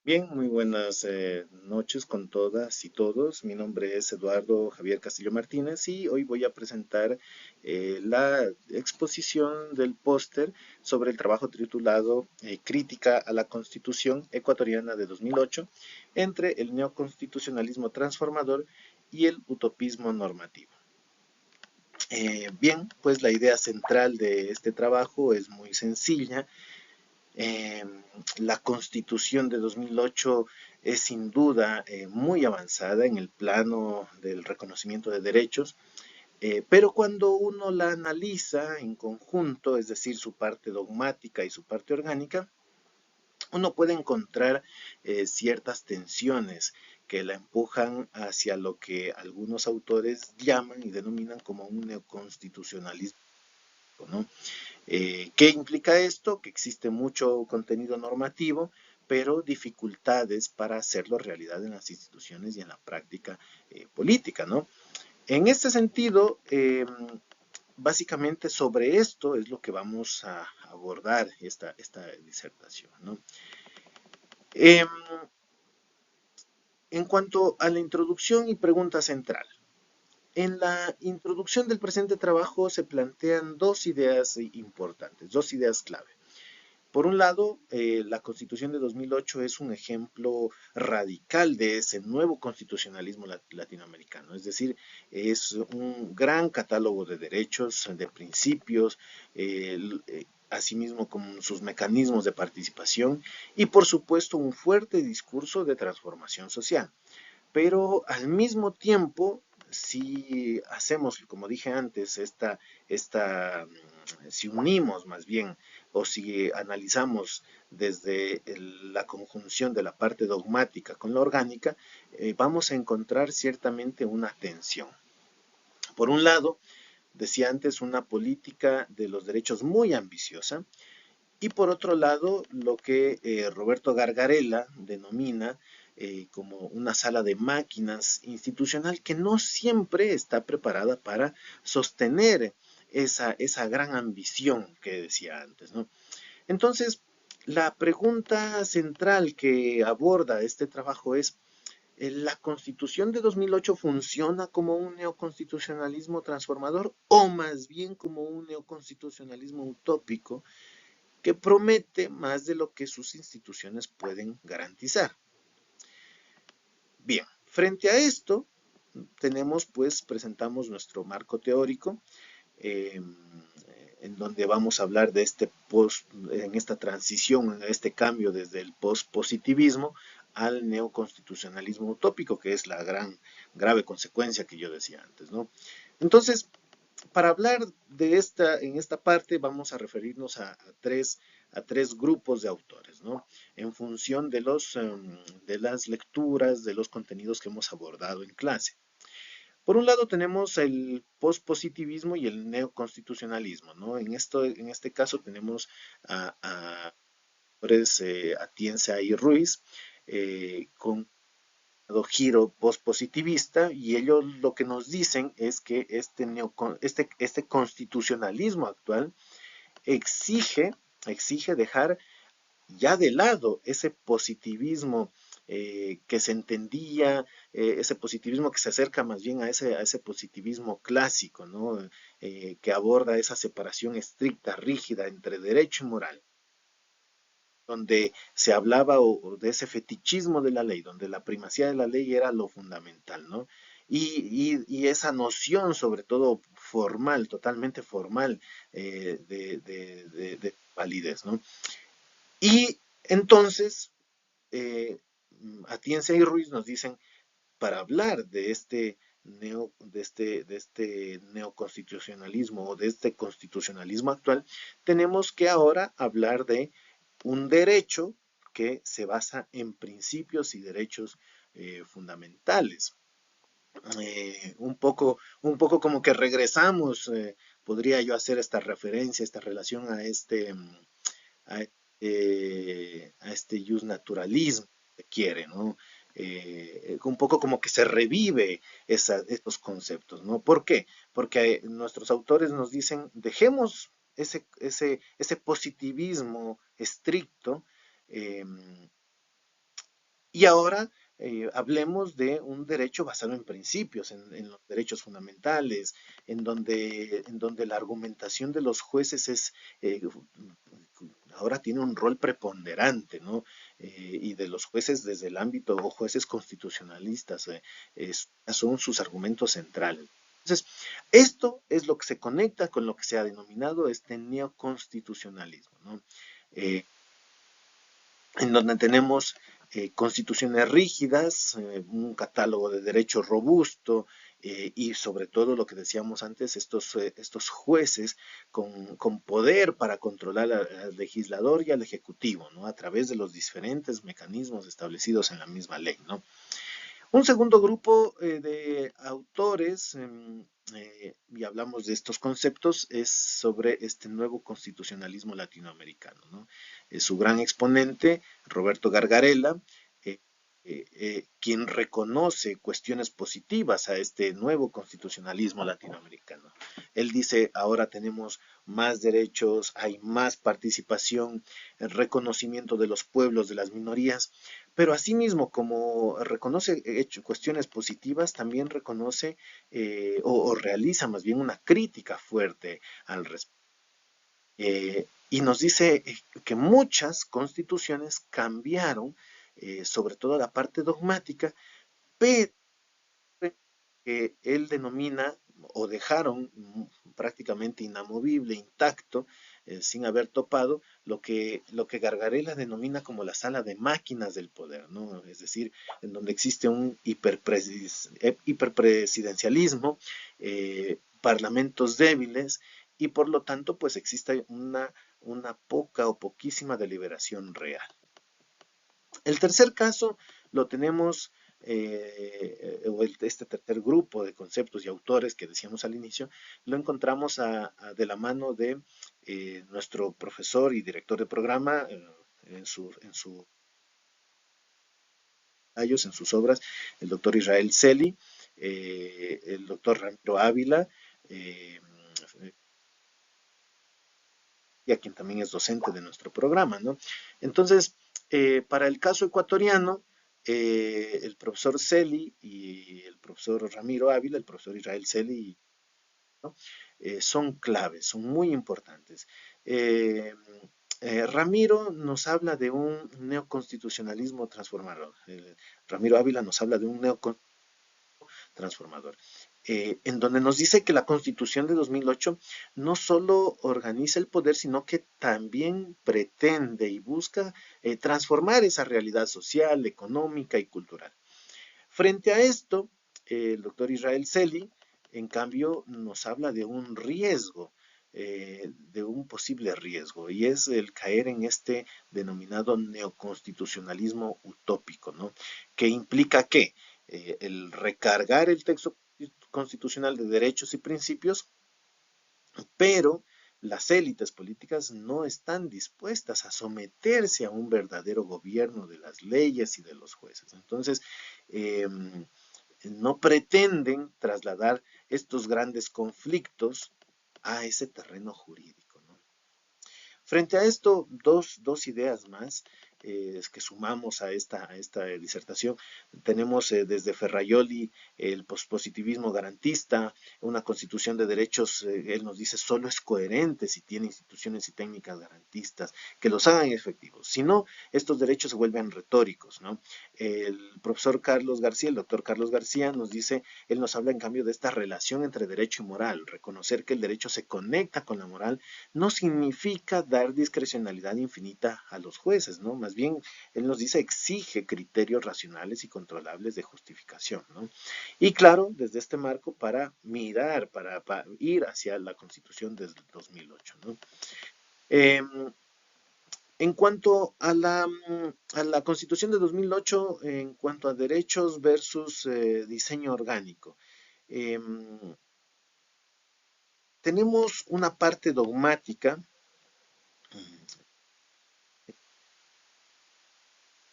Bien, muy buenas noches con todas y todos. Mi nombre es Eduardo Javier Castillo Martínez y hoy voy a presentar la exposición del póster sobre el trabajo titulado Crítica a la Constitución Ecuatoriana de 2008 entre el neoconstitucionalismo transformador y el utopismo normativo. Bien, pues la idea central de este trabajo es muy sencilla. Eh, la Constitución de 2008 es sin duda muy avanzada en el plano del reconocimiento de derechos, pero cuando uno la analiza en conjunto, es decir, su parte dogmática y su parte orgánica, uno puede encontrar ciertas tensiones que la empujan hacia lo que algunos autores llaman y denominan como un neoconstitucionalismo, ¿no? ¿Qué implica esto? Que existe mucho contenido normativo, pero dificultades para hacerlo realidad en las instituciones y en la práctica política, ¿no? En este sentido, básicamente sobre esto es lo que vamos a abordar esta disertación, ¿no? Eh, en cuanto a la introducción y pregunta central, en la introducción del presente trabajo se plantean dos ideas importantes, dos ideas clave. Por un lado, la Constitución de 2008 es un ejemplo radical de ese nuevo constitucionalismo latinoamericano, es decir, es un gran catálogo de derechos, de principios, asimismo con sus mecanismos de participación y por supuesto un fuerte discurso de transformación social. Pero al mismo tiempo, si hacemos, como dije antes, si unimos más bien, o si analizamos desde la conjunción de la parte dogmática con la orgánica, vamos a encontrar ciertamente una tensión. Por un lado, decía antes, una política de los derechos muy ambiciosa, y por otro lado, lo que Roberto Gargarella denomina como una sala de máquinas institucional que no siempre está preparada para sostener esa gran ambición que decía antes, ¿no? Entonces, la pregunta central que aborda este trabajo es, ¿la Constitución de 2008 funciona como un neoconstitucionalismo transformador o más bien como un neoconstitucionalismo utópico que promete más de lo que sus instituciones pueden garantizar? Bien, frente a esto, presentamos nuestro marco teórico, eh, en donde vamos a hablar de en esta transición, en este cambio desde el pospositivismo al neoconstitucionalismo utópico, que es la grave consecuencia que yo decía antes, ¿no? Entonces, para hablar en esta parte vamos a referirnos a tres grupos de autores, ¿no? En función de las lecturas, de los contenidos que hemos abordado en clase. Por un lado tenemos el pospositivismo y el neoconstitucionalismo, ¿no? En este caso tenemos a autores Atienza y Ruiz, con giro pospositivista, y ellos lo que nos dicen es que este constitucionalismo actual exige, exige dejar ya de lado ese positivismo que se entendía, ese positivismo que se acerca más bien a ese positivismo clásico, ¿no? Que aborda esa separación estricta, rígida entre derecho y moral, donde se hablaba de ese fetichismo de la ley, donde la primacía de la ley era lo fundamental, ¿no? Y esa noción, sobre todo formal, totalmente formal, de validez, ¿no? Y entonces, eh, Atienza y Ruiz nos dicen, para hablar de de este neoconstitucionalismo o de este constitucionalismo actual, tenemos que ahora hablar de un derecho que se basa en principios y derechos fundamentales. Un poco como que regresamos, podría yo hacer esta referencia, esta relación a este jus naturalismo que quiere, ¿no? Un poco como que se revive estos conceptos, ¿no? ¿Por qué? Porque nuestros autores nos dicen, dejemos ese positivismo estricto, eh, Y ahora hablemos de un derecho basado en principios, en los derechos fundamentales, en donde la argumentación de los jueces eh, ahora tiene un rol preponderante, ¿no? Y de los jueces desde el ámbito, o jueces constitucionalistas, son sus argumentos centrales. Entonces, esto es lo que se conecta con lo que se ha denominado este neoconstitucionalismo, ¿no? Eh, en donde tenemos constituciones rígidas, un catálogo de derecho robusto y sobre todo lo que decíamos antes, estos jueces con poder para controlar al legislador y al ejecutivo, ¿no? A través de los diferentes mecanismos establecidos en la misma ley, ¿no? Un segundo grupo de autores, y hablamos de estos conceptos, es sobre este nuevo constitucionalismo latinoamericano, ¿no? Su gran exponente, Roberto Gargarella, eh, quien reconoce cuestiones positivas a este nuevo constitucionalismo latinoamericano. Él dice, ahora tenemos más derechos, hay más participación, el reconocimiento de los pueblos, de las minorías, pero asimismo, como reconoce cuestiones positivas, también reconoce o realiza más bien una crítica fuerte al respecto. Y nos dice que muchas constituciones cambiaron, sobre todo la parte dogmática, pero que él denomina o dejaron prácticamente inamovible, intacto, sin haber topado lo que Gargarella denomina como la sala de máquinas del poder, ¿no? Es decir, en donde existe un hiperpresidencialismo, parlamentos débiles y por lo tanto pues existe una poca o poquísima deliberación real. El tercer caso lo tenemos, o este tercer grupo de conceptos y autores que decíamos al inicio, lo encontramos de la mano de nuestro profesor y director de programa en sus en sus obras, el doctor Israel Celi, el doctor Ramiro Ávila, eh, y a quien también es docente de nuestro programa, ¿no? Entonces, para el caso ecuatoriano, el profesor Celi y el profesor Ramiro Ávila, el profesor Israel Celi, ¿no? Son claves, son muy importantes. Eh, Ramiro nos habla de un neoconstitucionalismo transformador. Ramiro Ávila nos habla de un neoconstitucionalismo transformador, en donde nos dice que la Constitución de 2008 no solo organiza el poder, sino que también pretende y busca transformar esa realidad social, económica y cultural. Frente a esto, el doctor Israel Celi, en cambio, nos habla de un posible riesgo, y es el caer en este denominado neoconstitucionalismo utópico, ¿no? Que implica que el recargar el texto constitucional de derechos y principios, pero las élites políticas no están dispuestas a someterse a un verdadero gobierno de las leyes y de los jueces. Entonces, eh, no pretenden trasladar estos grandes conflictos a ese terreno jurídico, ¿no? Frente a esto, dos ideas más que sumamos a esta disertación. Tenemos desde Ferraioli el pospositivismo garantista, una constitución de derechos, él nos dice, solo es coherente si tiene instituciones y técnicas garantistas que los hagan efectivos. Si no, estos derechos se vuelven retóricos, ¿no? El profesor Carlos García, el doctor Carlos García, nos dice, él nos habla en cambio de esta relación entre derecho y moral, reconocer que el derecho se conecta con la moral no significa dar discrecionalidad infinita a los jueces, ¿no? Más bien, él nos dice, exige criterios racionales y controlables de justificación, ¿no? Y claro, desde este marco para mirar, para ir hacia la Constitución desde 2008, ¿no? Eh, en cuanto a la Constitución de 2008, en cuanto a derechos versus diseño orgánico, eh, tenemos una parte dogmática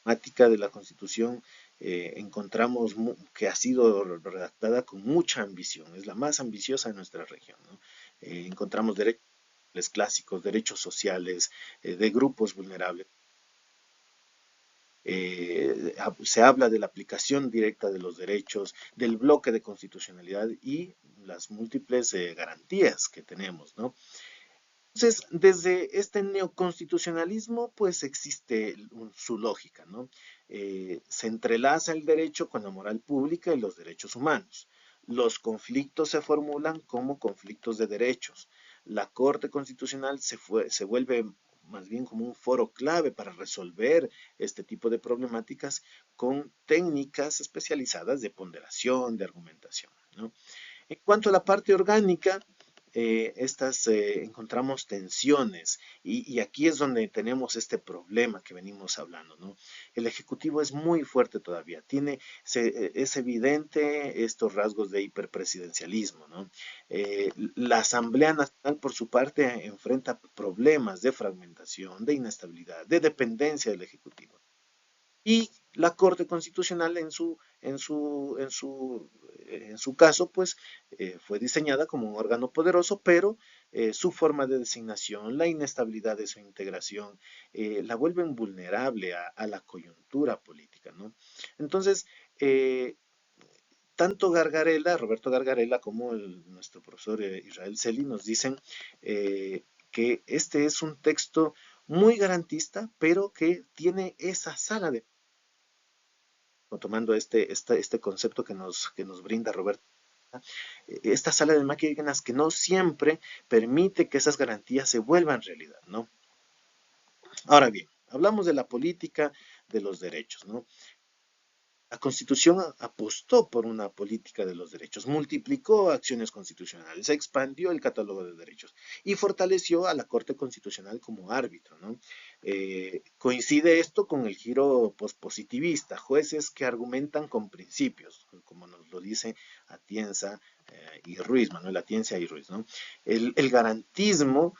de la Constitución, encontramos que ha sido redactada con mucha ambición, es la más ambiciosa de nuestra región, ¿no? Encontramos derechos clásicos, derechos sociales, de grupos vulnerables, Se habla de la aplicación directa de los derechos, del bloque de constitucionalidad y las múltiples garantías que tenemos, ¿no? Entonces, desde este neoconstitucionalismo, pues existe su lógica, ¿no? Se entrelaza el derecho con la moral pública y los derechos humanos. Los conflictos se formulan como conflictos de derechos. La Corte Constitucional se vuelve más bien como un foro clave para resolver este tipo de problemáticas con técnicas especializadas de ponderación, de argumentación, ¿no? En cuanto a la parte orgánica, encontramos tensiones y aquí es donde tenemos este problema que venimos hablando, ¿no? El Ejecutivo es muy fuerte todavía, es evidente estos rasgos de hiperpresidencialismo, ¿no? La Asamblea Nacional, por su parte, enfrenta problemas de fragmentación, de inestabilidad, de dependencia del Ejecutivo. Y la Corte Constitucional en su caso, pues fue diseñada como un órgano poderoso, pero su forma de designación, la inestabilidad de su integración, la vuelven vulnerable a la coyuntura política, ¿no? Entonces, eh, tanto Roberto Gargarella, como nuestro profesor Israel Celi nos dicen que este es un texto muy garantista, pero que tiene esa sala de tomando este concepto que nos brinda Roberto, esta sala de máquinas que no siempre permite que esas garantías se vuelvan realidad, ¿no? Ahora bien, hablamos de la política de los derechos, ¿no? La Constitución apostó por una política de los derechos, multiplicó acciones constitucionales, expandió el catálogo de derechos y fortaleció a la Corte Constitucional como árbitro, ¿no? Coincide esto con el giro pospositivista, jueces que argumentan con principios, como nos lo dice Atienza y Ruiz, Manuel Atienza y Ruiz, ¿no? El garantismo,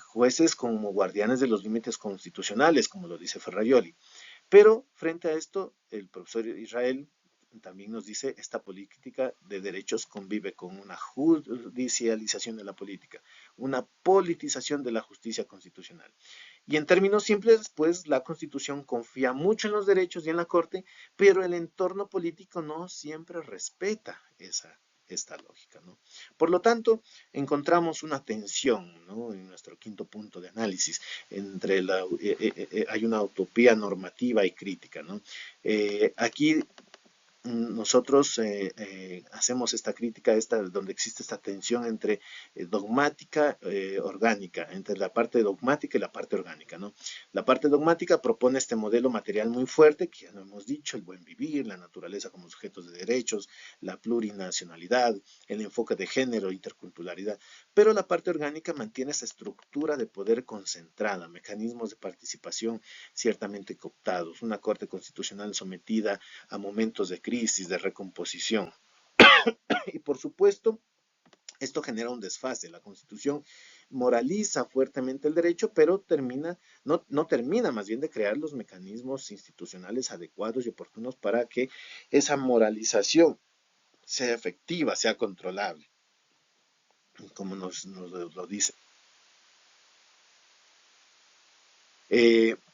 jueces como guardianes de los límites constitucionales, como lo dice Ferraioli. Pero frente a esto, el profesor Israel también nos dice, esta política de derechos convive con una judicialización de la política, una politización de la justicia constitucional. Y en términos simples, pues la Constitución confía mucho en los derechos y en la Corte, pero el entorno político no siempre respeta esta lógica, ¿no? Por lo tanto, encontramos una tensión, ¿no? En nuestro quinto punto de análisis entre hay una utopía normativa y crítica, ¿no? Aquí nosotros hacemos esta crítica, donde existe esta tensión entre dogmática orgánica, entre la parte dogmática y la parte orgánica, ¿no? La parte dogmática propone este modelo material muy fuerte, que ya lo hemos dicho, el buen vivir, la naturaleza como sujetos de derechos, la plurinacionalidad, el enfoque de género, interculturalidad, pero la parte orgánica mantiene esa estructura de poder concentrada, mecanismos de participación ciertamente cooptados, una corte constitucional sometida a momentos de crisis, de recomposición. Y por supuesto, esto genera un desfase. La Constitución moraliza fuertemente el derecho, pero no termina más bien de crear los mecanismos institucionales adecuados y oportunos para que esa moralización sea efectiva, sea controlable, como nos lo dice.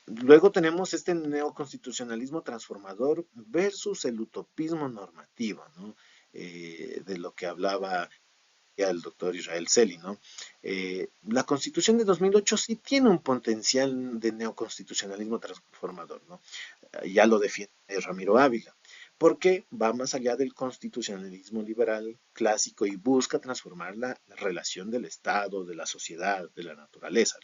Luego tenemos este neoconstitucionalismo transformador versus el utopismo normativo, ¿no? De lo que hablaba el doctor Israel Celi, ¿no? La Constitución de 2008 sí tiene un potencial de neoconstitucionalismo transformador, ¿no? Ya lo defiende Ramiro Ávila, porque va más allá del constitucionalismo liberal clásico y busca transformar la relación del Estado, de la sociedad, de la naturaleza.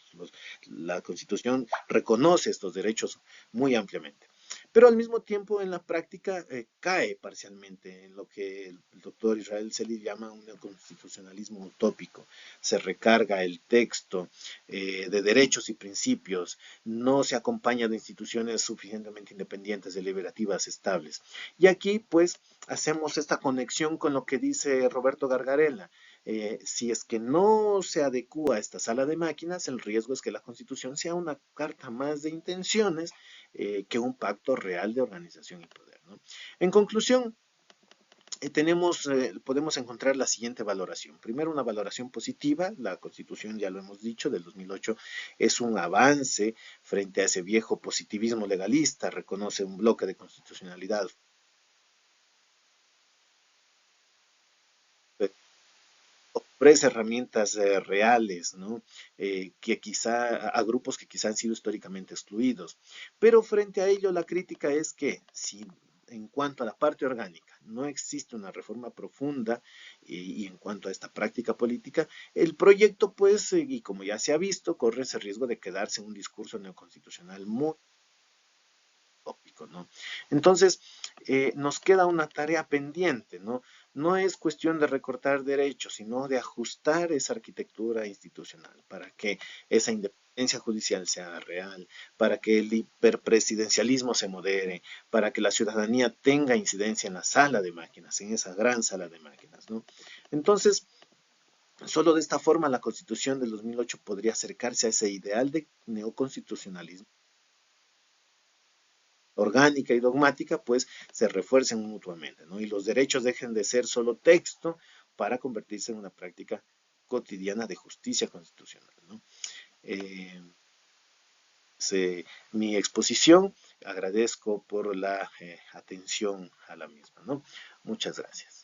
La Constitución reconoce estos derechos muy ampliamente. Pero al mismo tiempo en la práctica cae parcialmente en lo que el doctor Israel Celi llama un constitucionalismo utópico. Se recarga el texto de derechos y principios, no se acompaña de instituciones suficientemente independientes, deliberativas, estables. Y aquí pues hacemos esta conexión con lo que dice Roberto Gargarella. Si es que no se adecua a esta sala de máquinas, el riesgo es que la Constitución sea una carta más de intenciones que un pacto real de organización y poder, ¿no? En conclusión, podemos encontrar la siguiente valoración. Primero, una valoración positiva. La Constitución, ya lo hemos dicho, del 2008 es un avance frente a ese viejo positivismo legalista, reconoce un bloque de constitucionalidad, ofrece herramientas reales, ¿no? Que quizá a grupos que quizá han sido históricamente excluidos. Pero frente a ello, la crítica es que si en cuanto a la parte orgánica no existe una reforma profunda y en cuanto a esta práctica política, el proyecto, pues, y como ya se ha visto, corre ese riesgo de quedarse en un discurso neoconstitucional muy tópico, ¿no? Entonces, nos queda una tarea pendiente, ¿no? No es cuestión de recortar derechos, sino de ajustar esa arquitectura institucional para que esa independencia judicial sea real, para que el hiperpresidencialismo se modere, para que la ciudadanía tenga incidencia en la sala de máquinas, en esa gran sala de máquinas, ¿no? Entonces, solo de esta forma la Constitución del 2008 podría acercarse a ese ideal de neoconstitucionalismo orgánica y dogmática, pues se refuercen mutuamente, ¿no? Y los derechos dejen de ser solo texto para convertirse en una práctica cotidiana de justicia constitucional, ¿no? Eh, Mi exposición, agradezco por la atención a la misma, ¿no? Muchas gracias.